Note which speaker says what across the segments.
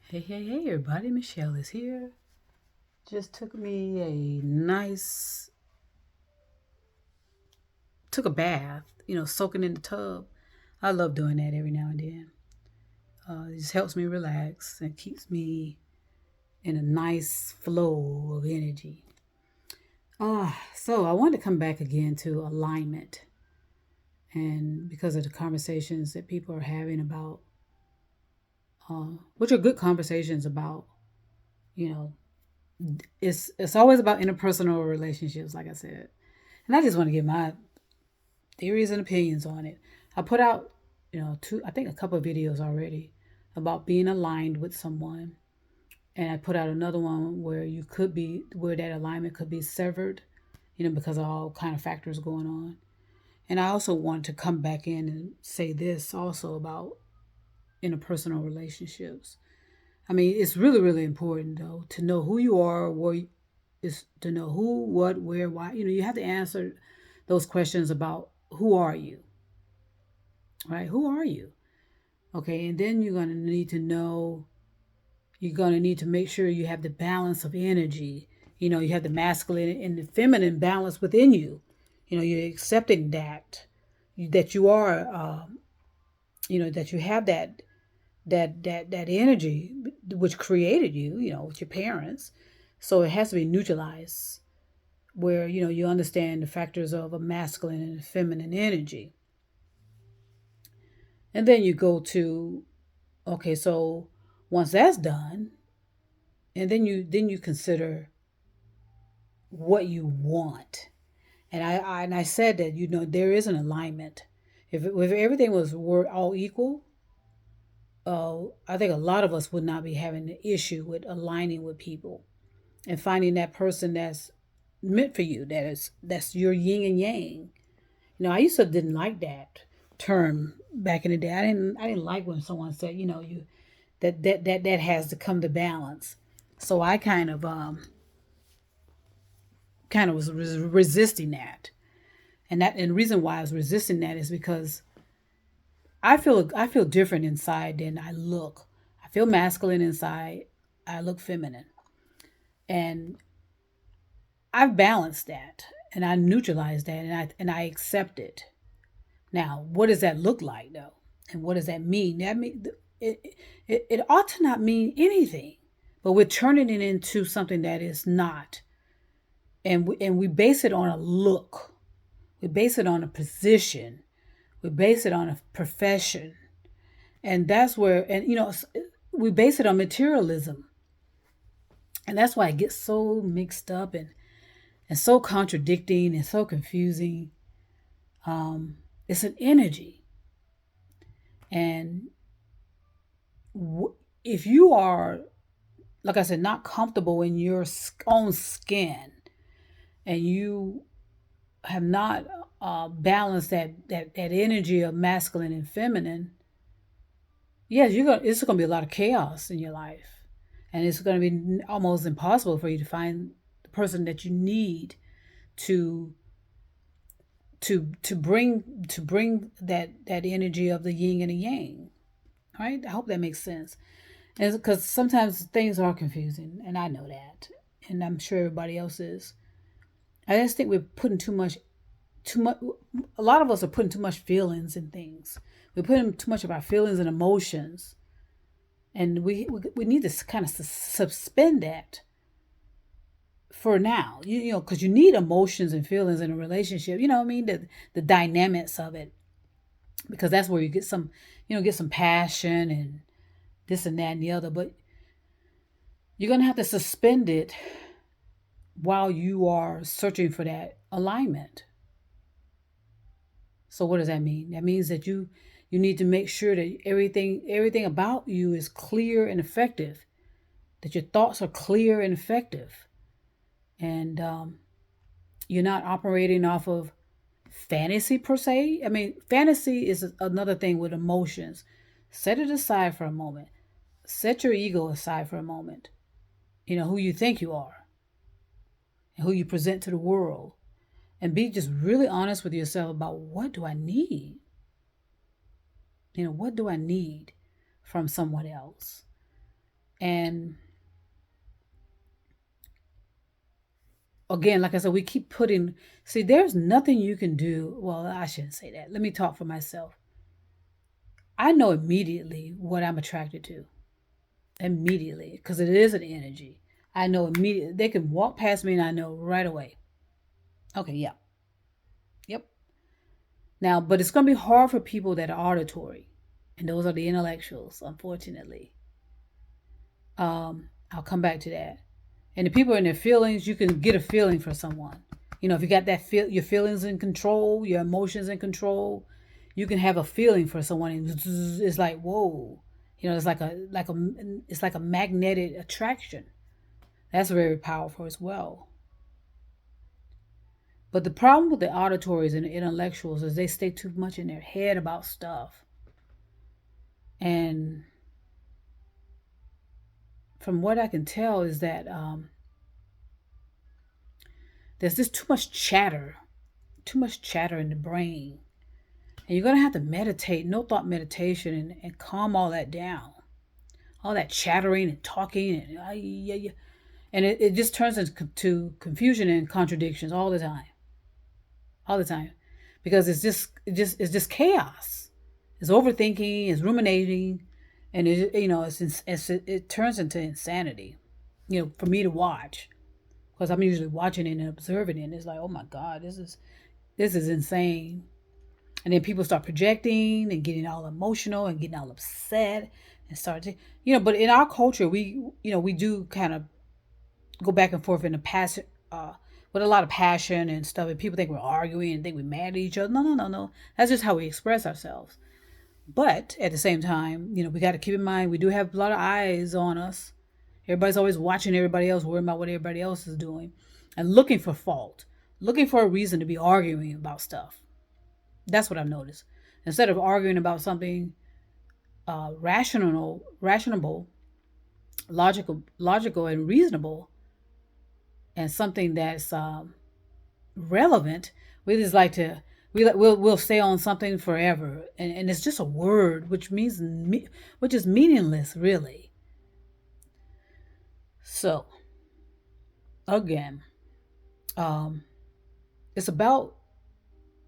Speaker 1: Hey, everybody. Michelle is here. Just took a bath, soaking in the tub. I love doing that every now and then. It just helps me relax and keeps me in a nice flow of energy. So I wanted to come back again to alignment. And because of the conversations that people are having about, which are good conversations about, you know, it's always about interpersonal relationships, like I said. And I just want to give my theories and opinions on it. I put out, I think a couple of videos already about being aligned with someone. And I put out another one where that alignment could be severed, because of all kind of factors going on. And I also want to come back in and say this also about interpersonal relationships. I mean, it's really, really important though to know who you are, is to know who, what, where, why. You have to answer those questions about who are you, right? Who are you? Okay, and then you're going to need to make sure you have the balance of energy. You have the masculine and the feminine balance within you. You're accepting that you are, that you have that energy which created you, with your parents. So it has to be neutralized where, you understand the factors of a masculine and a feminine energy. And then you go to, okay, so once that's done, and then you consider what you want. And I said that there is an alignment. If everything was were all equal, I think a lot of us would not be having an issue with aligning with people and finding that person that's meant for you. That's your yin and yang. I used to didn't like that term back in the day. I didn't like when someone said, you that has to come to balance. So I kind of was resisting that. And the reason why I was resisting that is because I feel different inside than I look. I feel masculine inside. I look feminine. And I've balanced that and I neutralized that and I accept it. Now, what does that look like though? And what does that mean? It ought to not mean anything, but we're turning it into something that is not. And we base it on a look. We base it on a position. We base it on a profession. And that's where, we base it on materialism. And that's why it gets so mixed up and so contradicting and so confusing. It's an energy. And if you are, like I said, not comfortable in your own skin and you have not balanced that energy of masculine and feminine, yes, it's gonna be a lot of chaos in your life, and it's gonna be almost impossible for you to find the person that you need to to bring that energy of the yin and the yang. Right? I hope that makes sense. And because sometimes things are confusing, and I know that, and I'm sure everybody else is. I just think we're putting too much. A lot of us are putting too much feelings in things. We're putting too much of our feelings and emotions, and we need to kind of suspend that for now. Because you need emotions and feelings in a relationship. You know what I mean? The dynamics of it, because that's where you get some passion and this and that and the other. But you're gonna have to suspend it while you are searching for that alignment. So what does that mean? That means that you need to make sure that everything about you is clear and effective. That your thoughts are clear and effective, and you're not operating off of fantasy per se. I mean, fantasy is another thing with emotions. Set it aside for a moment. Set your ego aside for a moment. Who you think you are and who you present to the world. And be just really honest with yourself about what do I need? What do I need from someone else? And again, like I said, we keep putting, see, there's nothing you can do. Well, I shouldn't say that. Let me talk for myself. I know immediately what I'm attracted to. Immediately, because it is an energy. I know immediately. They can walk past me and I know right away. Okay, yeah. Yep. Now, but it's going to be hard for people that are auditory. And those are the intellectuals, unfortunately. I'll come back to that. And the people in their feelings, you can get a feeling for someone. You know, if you got that feel, your feelings in control, your emotions in control, you can have a feeling for someone, and it's like whoa. You know, it's like a magnetic attraction. That's very powerful as well. But the problem with the auditories and the intellectuals is they stay too much in their head about stuff. And from what I can tell is that there's just too much chatter in the brain. And you're going to have to meditate, no thought meditation, and calm all that down. All that chattering and talking. Yeah, yeah. And it just turns into confusion and contradictions all the time. All the time. Because it's just chaos. It's overthinking, it's ruminating, and it turns into insanity. You know, for me to watch, because I'm usually watching it and observing it, and it's like, oh my God, this is insane. And then people start projecting and getting all emotional and getting all upset and start to, but in our culture, we do kind of go back and forth in a passion, with a lot of passion and stuff. And people think we're arguing and think we're mad at each other. No, no, no, no. That's just how we express ourselves. But at the same time, we got to keep in mind we do have a lot of eyes on us. Everybody's always watching everybody else, worrying about what everybody else is doing, and looking for fault, looking for a reason to be arguing about stuff. That's what I've noticed. Instead of arguing about something rational, logical, and reasonable, and something that's relevant, we just like to we'll stay on something forever, and it's just a word which is meaningless, really. So again, um, it's about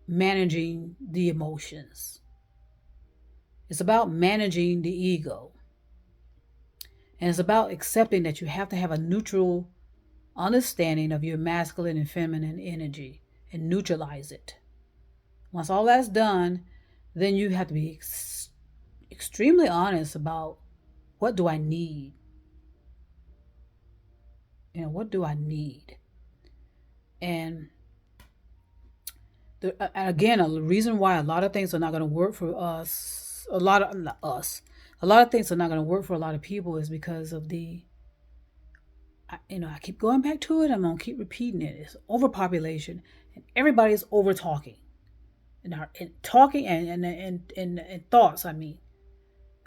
Speaker 1: managing the emotions. It's about managing the ego. And it's about accepting that you have to have a neutral understanding of your masculine and feminine energy and neutralize it. Once all that's done, then you have to be extremely honest about what do I need? What do I need? And again, a reason why a lot of things are not going to work for us, a lot of things are not going to work for a lot of people is because of I keep going back to it. I'm going to keep repeating it. It's overpopulation, and everybody's over talking. And talking and thoughts, I mean.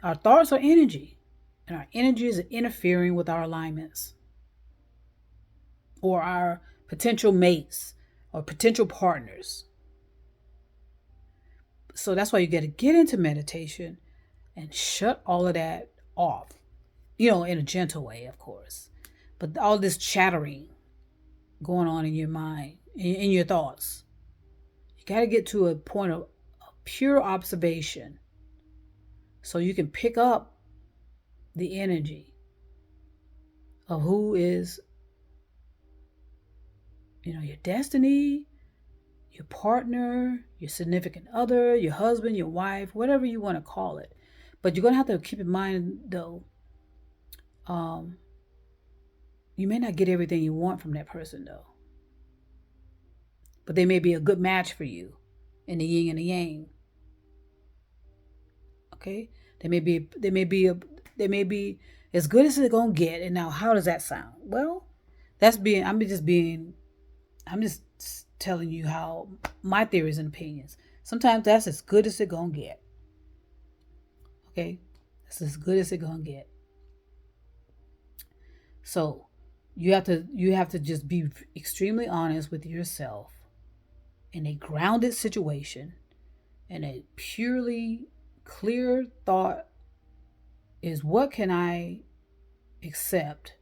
Speaker 1: Our thoughts are energy, and our energy is interfering with our alignments or our potential mates or potential partners. So that's why you got to get into meditation and shut all of that off, in a gentle way, of course. But all this chattering going on in your mind, in your thoughts, you got to get to a point of pure observation so you can pick up the energy of who is, your destiny, your partner, your significant other, your husband, your wife, whatever you want to call it. But you're going to have to keep in mind, though, you may not get everything you want from that person, though. But they may be a good match for you in the yin and the yang. Okay? They may be as good as they're going to get. And now, how does that sound? Well, I'm just telling you how my theories and opinions. Sometimes that's as good as it's going to get. Okay? That's as good as it's going to get. So, you have to just be extremely honest with yourself in a grounded situation, and a purely clear thought is, what can I accept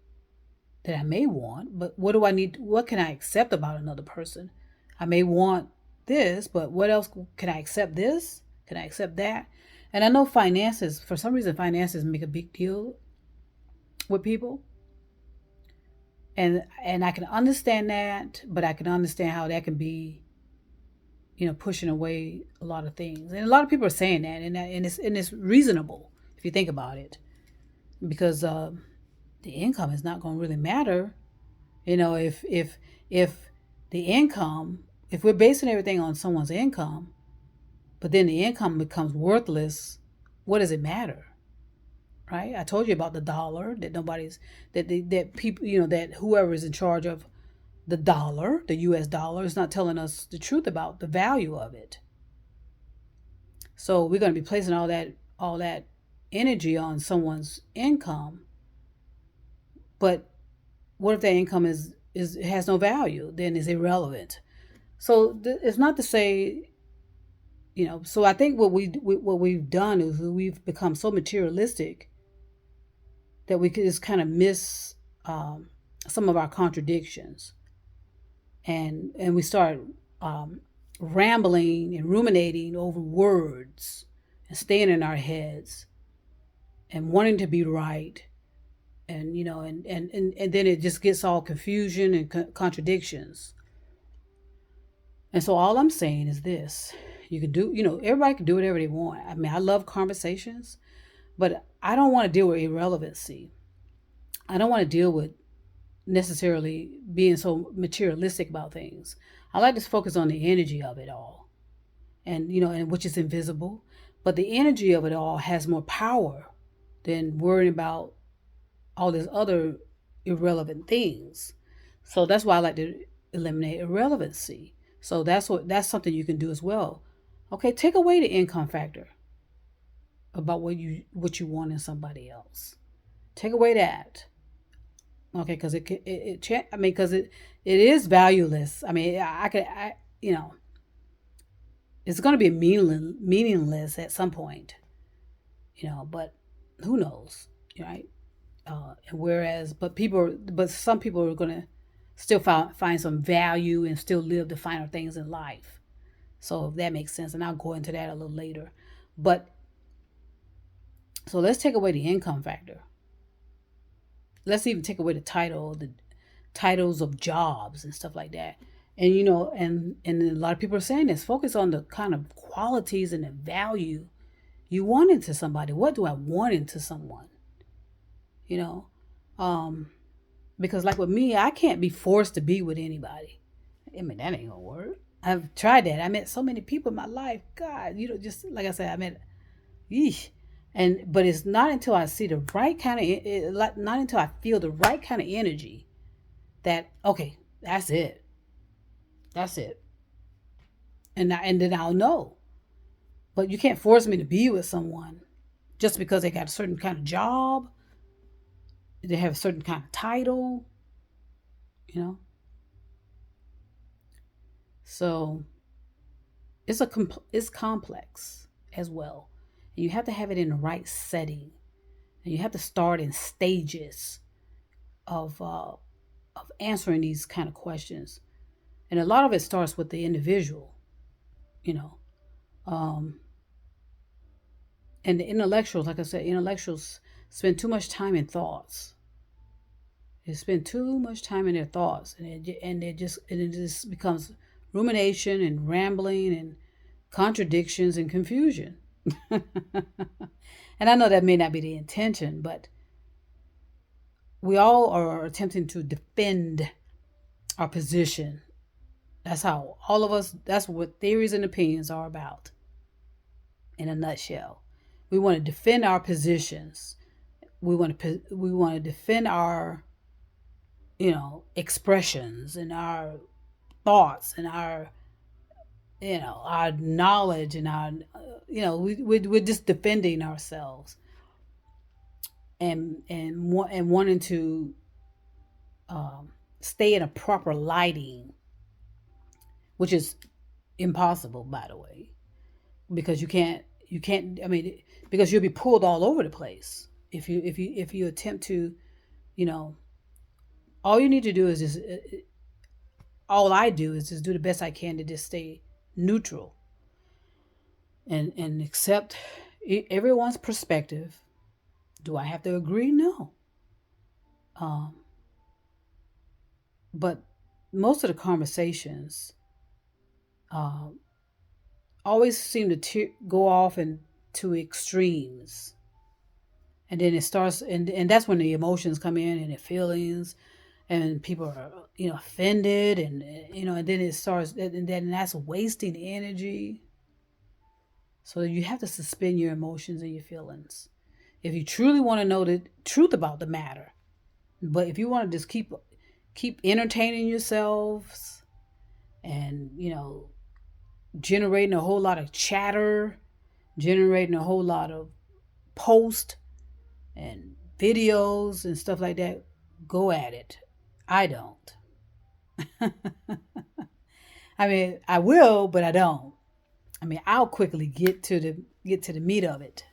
Speaker 1: that I may want, but what do I need? What can I accept about another person? I may want this, but what else can I accept? This? Can I accept that? And I know finances, for some reason, finances make a big deal with people. And I can understand that, but I can understand how that can be, pushing away a lot of things. And a lot of people are saying that, and it's reasonable if you think about it, because the income is not going to really matter. If the income, if we're basing everything on someone's income, but then the income becomes worthless, what does it matter? Right? I told you about the dollar, that nobody's that people, that whoever is in charge of the dollar, the US dollar, is not telling us the truth about the value of it. So we're going to be placing all that energy on someone's income, but what if that income is has no value? Then it's irrelevant. So it's not to say, So I think what we've done is we've become so materialistic that we could just kind of miss some of our contradictions, and we start rambling and ruminating over words and staying in our heads and wanting to be right, and then it just gets all confusion and contradictions. And so all I'm saying is this: you can do, everybody can do whatever they want. I mean, I love conversations, but I don't want to deal with irrelevancy. I don't want to deal with necessarily being so materialistic about things. I like to focus on the energy of it all, and which is invisible, but the energy of it all has more power than worrying about all these other irrelevant things. So that's why I like to eliminate irrelevancy. So that's something you can do as well. Okay, take away the income factor about what you want in somebody else. Take away that. Okay, because I mean, because it is valueless. I mean, I could, it's going to be meaningless at some point, but who knows, right? But some people are going to still find some value and still live the finer things in life. So if that makes sense, and I'll go into that a little later. But so let's take away the income factor. Let's even take away the titles of jobs and stuff like that. And and a lot of people are saying this. Focus on the kind of qualities and the value you want into somebody. What do I want into someone? You know, um, because like with me, I can't be forced to be with anybody. I mean, that ain't gonna work. I've tried that. I met so many people in my life. God, just like I said, I met, yeesh. But it's not until I see the right kind of, not until I feel the right kind of energy that, okay, that's it. That's it. And then I'll know. But you can't force me to be with someone just because they got a certain kind of job, they have a certain kind of title, you know. So it's complex as well. And you have to have it in the right setting, and you have to start in stages of answering these kind of questions. And a lot of it starts with the individual, you know. Um, and the intellectuals, like I said, intellectuals spend too much time in thoughts. They spend too much time in their thoughts, and it just becomes rumination and rambling and contradictions and confusion. And I know that may not be the intention, but we all are attempting to defend our position. That's how all of us, that's what theories and opinions are about in a nutshell. We want to defend our positions. We want to defend our, expressions and our thoughts and our knowledge and we're just defending ourselves and wanting to stay in a proper lighting, which is impossible, by the way, because you can't. I mean, because you'll be pulled all over the place if you attempt to you know, all you need to do is just, all I do is just do the best I can to just stay neutral and accept everyone's perspective. Do I have to agree? No. Um, but most of the conversations um, always seem to go off into extremes, and then it starts, and that's when the emotions come in and the feelings, and people are offended, and and then it starts, and then that's wasting energy. So you have to suspend your emotions and your feelings if you truly want to know the truth about the matter. But if you want to just keep entertaining yourselves and generating a whole lot of chatter, generating a whole lot of posts and videos and stuff like that, go at it. I don't. I mean, I will, but I don't. I mean, I'll quickly get to the meat of it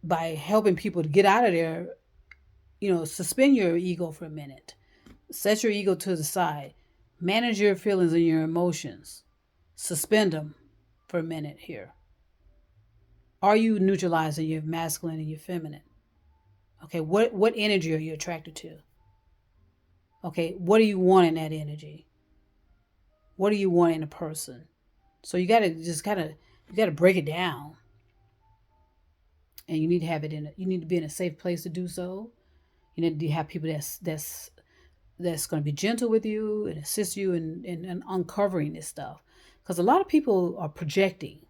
Speaker 1: by helping people to get out of there. Suspend your ego for a minute. Set your ego to the side. Manage your feelings and your emotions. Suspend them for a minute here. Are you neutralizing your masculine and your feminine? Okay, what energy are you attracted to? Okay, what do you want in that energy? What do you want in a person? So you gotta just you gotta break it down, and you need to have it you need to be in a safe place to do so. You need to have people that's going to be gentle with you and assist you in uncovering this stuff, because a lot of people are projecting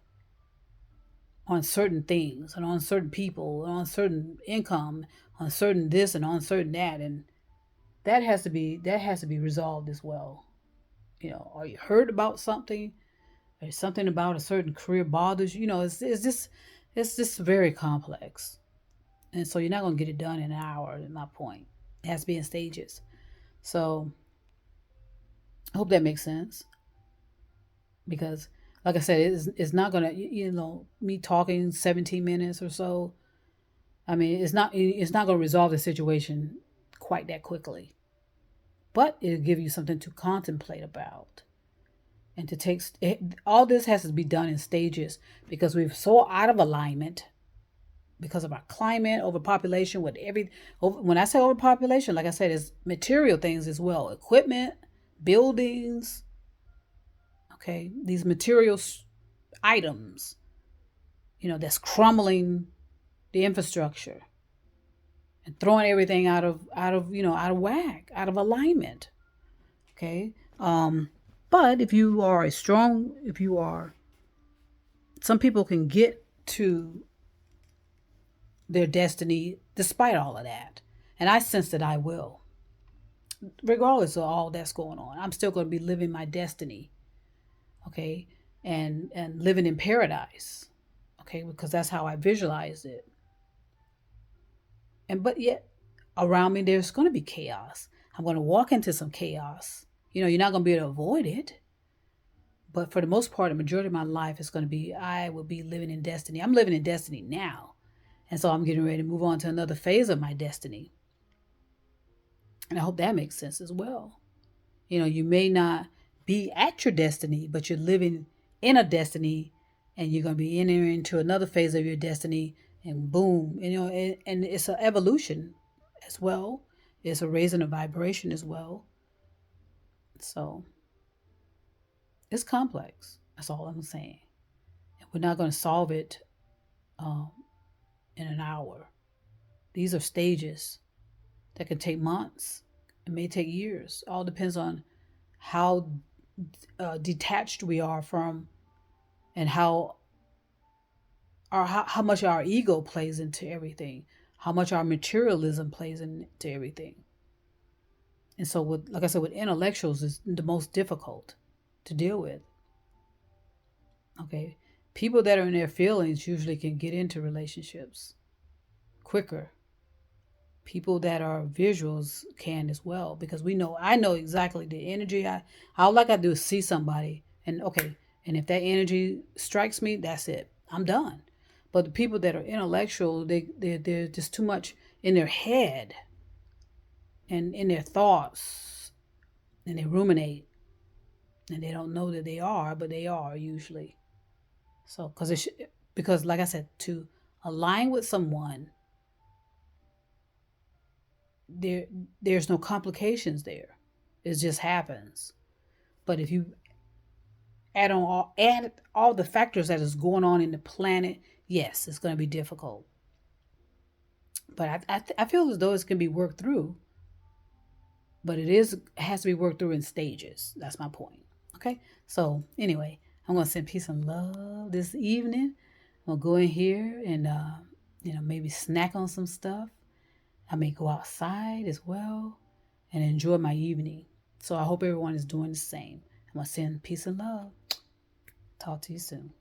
Speaker 1: on certain things and on certain people and on certain income, on certain this and on certain that, and that has to be resolved as well. Are you hurt about something? Or something about a certain career bothers you? It's just very complex, and so you're not going to get it done in an hour. Is my point. It has to be in stages. So I hope that makes sense, because, like I said, it's not going to, me talking 17 minutes or so. I mean, it's not going to resolve the situation quite that quickly, but it'll give you something to contemplate about, and to take all this has to be done in stages, because we're so out of alignment because of our climate, overpopulation, when I say overpopulation, like I said, it's material things as well, equipment, buildings, okay, these material items, that's crumbling the infrastructure and throwing everything out of whack, out of alignment. Okay. But if you are, some people can get to their destiny despite all of that. And I sense that I will. Regardless of all that's going on, I'm still going to be living my destiny. Okay. And living in paradise. Okay, because that's how I visualize it. But yet around me there's going to be chaos. I'm going to walk into some chaos. You're not going to be able to avoid it. But for the most part, the majority of my life is going to be, I will be living in destiny. I'm living in destiny now. And so I'm getting ready to move on to another phase of my destiny. And I hope that makes sense as well. You may not be at your destiny, but you're living in a destiny, and you're going to be entering into another phase of your destiny, and boom, and it's an evolution as well. It's a raising of vibration as well. So it's complex. That's all I'm saying. And we're not going to solve it um, in an hour. These are stages that can take months. It may take years. All depends on how detached we are from, and how much our ego plays into everything, how much our materialism plays into everything. And so, like I said, with intellectuals, is the most difficult to deal with. Okay, people that are in their feelings usually can get into relationships quicker. People that are visuals can as well, because I know exactly the energy. All I gotta do is see somebody, and okay, and if that energy strikes me, that's it. I'm done. But the people that are intellectual, they're just too much in their head. and in their thoughts, and they ruminate, and they don't know that they are, but they are usually. So, because like I said, to align with someone, there there's no complications there. It just happens. But if you add all the factors that is going on in the planet, yes, it's going to be difficult. But I feel as though it's going to be worked through. But has to be worked through in stages. That's my point. Okay. So anyway, I'm going to send peace and love this evening. I'm gonna go in here and maybe snack on some stuff. I may go outside as well and enjoy my evening. So I hope everyone is doing the same. I'm gonna send peace and love. Talk to you soon.